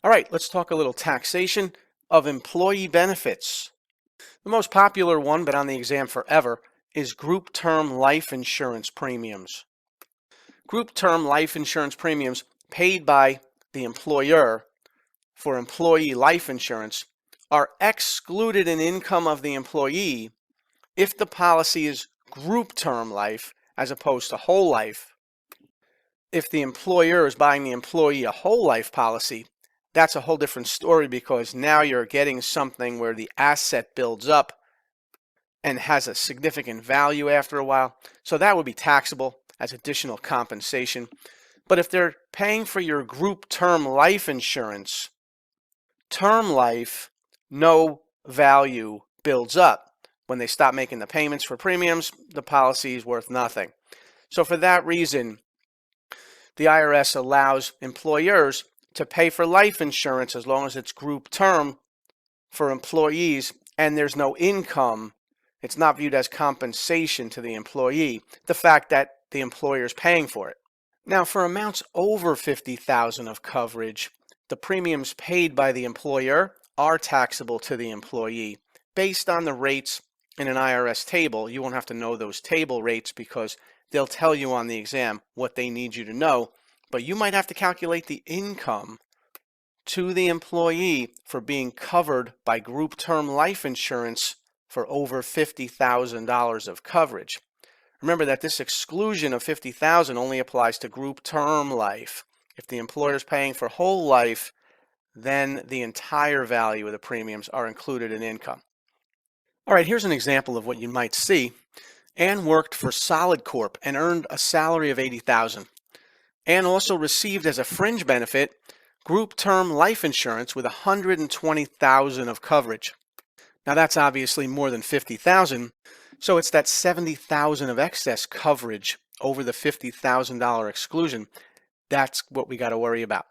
All right, let's talk a little taxation of employee benefits. The most popular one, but on the exam forever, is group term life insurance premiums. Group term life insurance premiums paid by the employer for employee life insurance are excluded in income of the employee if the policy is group term life as opposed to whole life. If the employer is buying the employee a whole life policy, that's a whole different story because now you're getting something where the asset builds up and has a significant value after a while. So that would be taxable as additional compensation. But if they're paying for your group term life insurance, term life, no value builds up. When they stop making the payments for premiums, the policy is worth nothing. So for that reason, the IRS allows employers to pay for life insurance as long as it's group term for employees and there's no income. It's not viewed as compensation to the employee, the fact that the employer is paying for it. Now, for amounts over $50,000 of coverage, the premiums paid by the employer are taxable to the employee based on the rates in an IRS table. You won't have to know those table rates because they'll tell you on the exam what they need you to know, but you might have to calculate the income to the employee for being covered by group term life insurance for over $50,000 of coverage. Remember that this exclusion of $50,000 only applies to group term life. If the employer is paying for whole life, then the entire value of the premiums are included in income. All right, here's an example of what you might see. Ann worked for Solid Corp and earned a salary of $80,000. Ann also received as a fringe benefit group term life insurance with $120,000 of coverage. Now that's obviously more than $50,000, so it's that $70,000 of excess coverage over the $50,000 exclusion. That's what we got to worry about.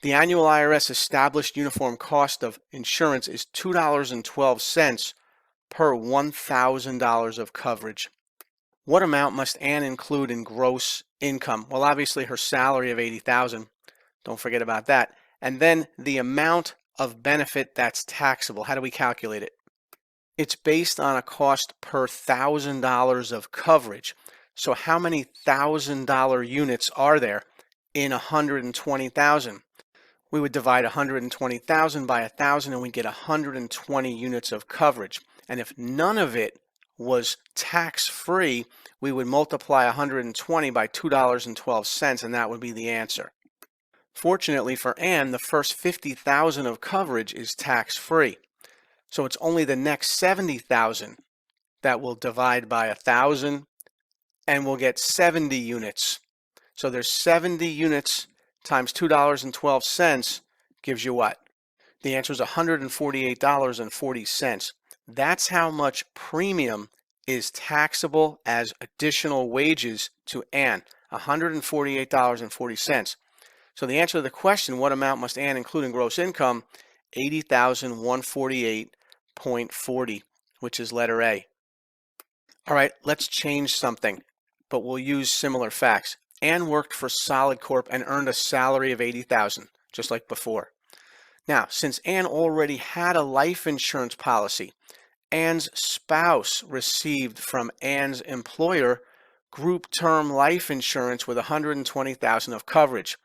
The annual IRS established uniform cost of insurance is $2.12 per $1,000 of coverage. What amount must Ann include in gross income? Well, obviously her salary of $80,000. Don't forget about that. And then the amount of benefit that's taxable. How do we calculate it? It's based on a cost per $1,000 of coverage. So how many $1,000 units are there in 120,000? We would divide 120,000 by 1,000 and we get 120 units of coverage. And if none of it was tax-free, we would multiply 120 by $2.12, and that would be the answer. Fortunately for Ann, the first 50,000 of coverage is tax-free. So it's only the next 70,000 that will divide by 1,000, and we'll get 70 units. So there's 70 units times $2.12 gives you what? The answer is $148.40. That's how much premium is taxable as additional wages to Ann, $148.40. So the answer to the question, what amount must Ann include in gross income? $80,148.40, which is letter A. All right, let's change something, but we'll use similar facts. Ann worked for Solid Corp and earned a salary of $80,000, just like before. Now, since Ann already had a life insurance policy, Ann's spouse received from Ann's employer group term life insurance with $120,000 of coverage.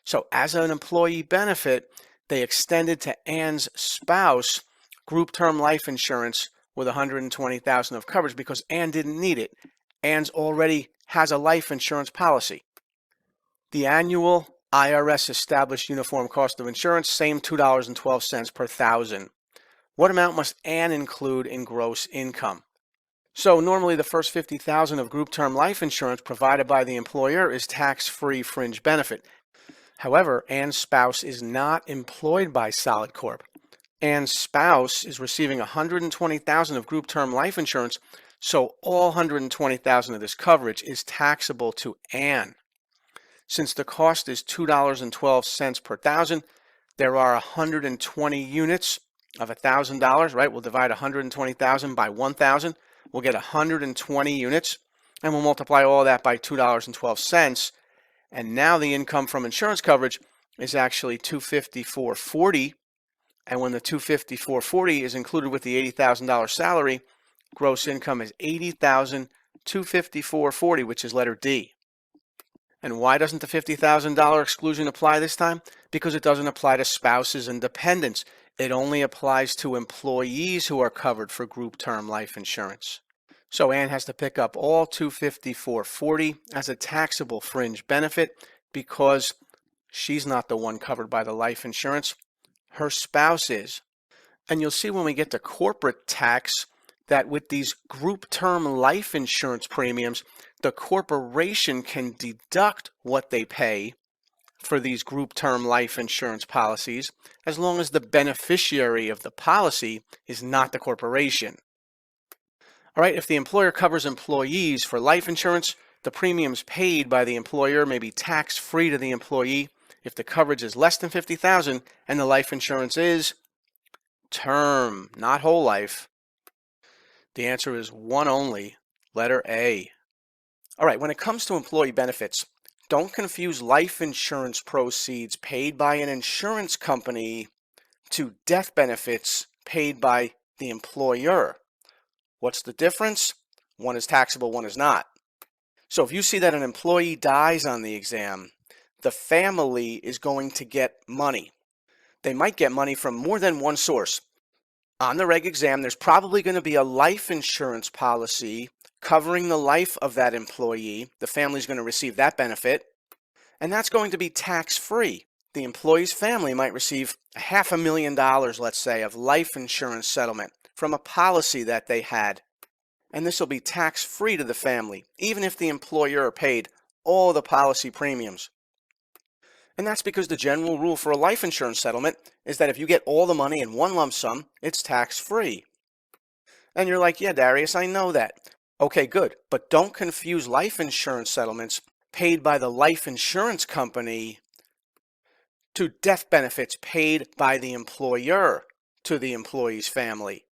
So as an employee benefit, they extended to Ann's spouse group term life insurance with $120,000 of coverage because Ann didn't need it. Ann's already has a life insurance policy. The annual IRS established uniform cost of insurance, same $2.12 per thousand. What amount must Ann include in gross income? So normally the first $50,000 of group term life insurance provided by the employer is tax-free fringe benefit. However, Ann's spouse is not employed by Solid Corp. Ann's spouse is receiving $120,000 of group term life insurance, so all $120,000 of this coverage is taxable to Ann. Since the cost is $2.12 per thousand, there are 120 units of $1,000, right? We'll divide 120,000 by 1,000. We'll get 120 units, and we'll multiply all that by $2.12. And now the income from insurance coverage is actually $254.40, and when the $254.40 is included with the $80,000 salary, gross income is $80,254.40, which is letter D. And why doesn't the $50,000 exclusion apply this time? Because it doesn't apply to spouses and dependents. It only applies to employees who are covered for group term life insurance. So Ann has to pick up all $254.40 as a taxable fringe benefit because she's not the one covered by the life insurance. Her spouse is. And you'll see when we get to corporate tax that with these group term life insurance premiums, the corporation can deduct what they pay for these group term life insurance policies as long as the beneficiary of the policy is not the corporation. All right, if the employer covers employees for life insurance, the premiums paid by the employer may be tax-free to the employee if the coverage is less than $50,000 and the life insurance is term, not whole life. The answer is one only, letter A. All right, when it comes to employee benefits, don't confuse life insurance proceeds paid by an insurance company to death benefits paid by the employer. What's the difference? One is taxable, one is not. So if you see that an employee dies on the exam, the family is going to get money. They might get money from more than one source. On the reg exam, there's probably going to be a life insurance policy covering the life of that employee. The family's going to receive that benefit, and that's going to be tax-free. The employee's family might receive $500,000, let's say, of life insurance settlement from a policy that they had. And this will be tax-free to the family, even if the employer paid all the policy premiums. And that's because the general rule for a life insurance settlement is that if you get all the money in one lump sum, it's tax-free. And you're like, yeah, Darius, I know that. Okay, good. But don't confuse life insurance settlements paid by the life insurance company to death benefits paid by the employer to the employee's family.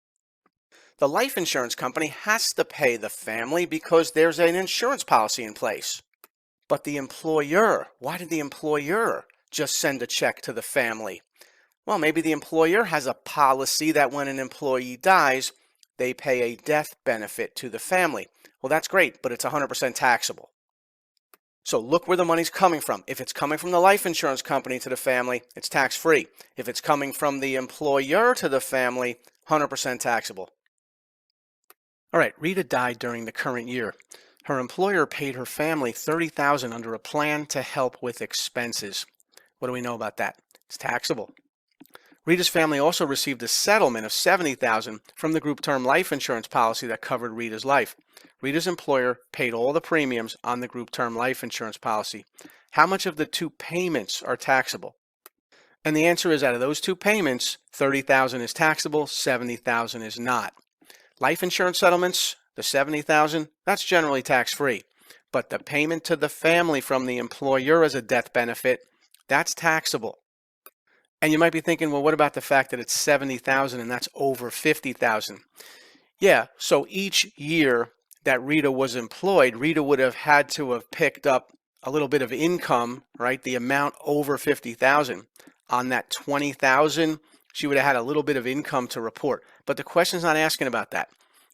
The life insurance company has to pay the family because there's an insurance policy in place. But the employer, why did the employer just send a check to the family? Well, maybe the employer has a policy that when an employee dies, they pay a death benefit to the family. Well, that's great, but it's 100% taxable. So look where the money's coming from. If it's coming from the life insurance company to the family, it's tax-free. If it's coming from the employer to the family, 100% taxable. All right, Rita died during the current year. Her employer paid her family $30,000 under a plan to help with expenses. What do we know about that? It's taxable. Rita's family also received a settlement of $70,000 from the group term life insurance policy that covered Rita's life. Rita's employer paid all the premiums on the group term life insurance policy. How much of the two payments are taxable? And the answer is out of those two payments, $30,000 is taxable, $70,000 is not. Life insurance settlements, the $70,000, that's generally tax-free. But the payment to the family from the employer as a death benefit, that's taxable. And you might be thinking, well, what about the fact that it's $70,000 and that's over $50,000? Yeah, so each year that Rita was employed, Rita would have had to have picked up a little bit of income, right? The amount over $50,000. On that $20,000, she would have had a little bit of income to report. But the question's not asking about that.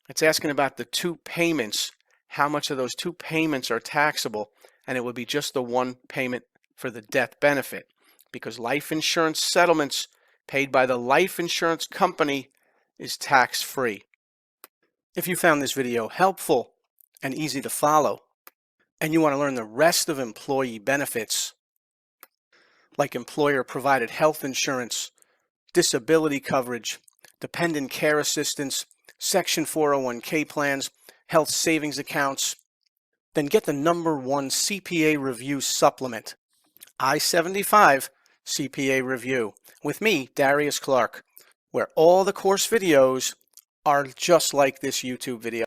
It's asking about the two payments, how much of those two payments are taxable, and it would be just the one payment for the death benefit, because life insurance settlements paid by the life insurance company is tax-free. If you found this video helpful and easy to follow, and you want to learn the rest of employee benefits, like employer-provided health insurance, disability coverage, dependent care assistance, Section 401k plans, health savings accounts, then get the #1 CPA review supplement, I-75 CPA review, with me, Darius Clark, where all the course videos are just like this YouTube video.